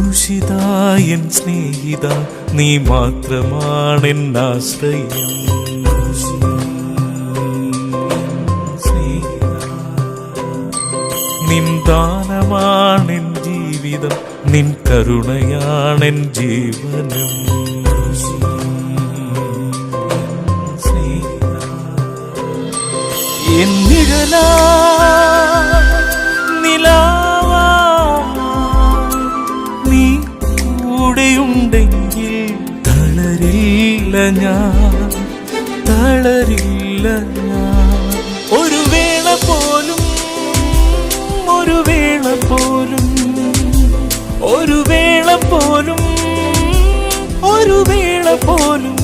ക്രൂശിതായൻ സ്നേഹിത നീ മാത്രമാണെന്നാശ്രയം. നിൻ ദാനമാണെൻ ജീവിതം, നിൻ കരുണയാണെൻ ജീവനം. എൻ നിഴലാ നിലാവാ നീ കൂടെയുണ്ടെങ്കിൽ തളരില്ല ഞാൻ, തളരില്ല ഞാൻ. ഒരു വേള പോലും, ഒരു വേള പോലും, ഒരു വേള പോലും, ഒരു വേള പോലും